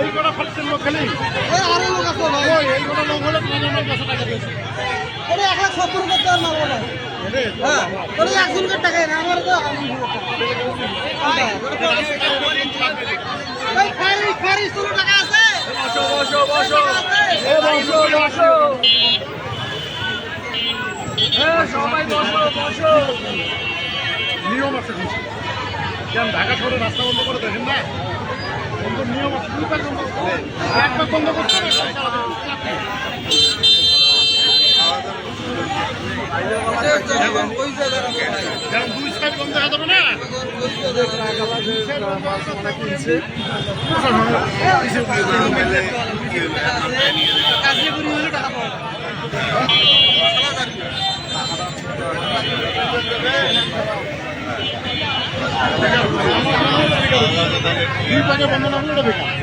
এই কটা ফাটছেন লোক খেলি আরো লোক আছে ভাই এই কটা লোক হলে 5,000 টাকা দিয়েছে 170 করতে আর মারবো না হ্যাঁ তোর একজনকে টাকা না আমার তো ভাই খারি 16 টাকা আছে বসো সবাই বসো নিয়ম আছে কেন ঢাকা শহরে রাস্তা বন্ধ করে দেখেন না নিয়ম আছে একবার বন্ধ করতে হবে দুই সাইড বন্ধ হয়ে যাবে না দুই পাকে বন্ধ না হলে এটা বেকার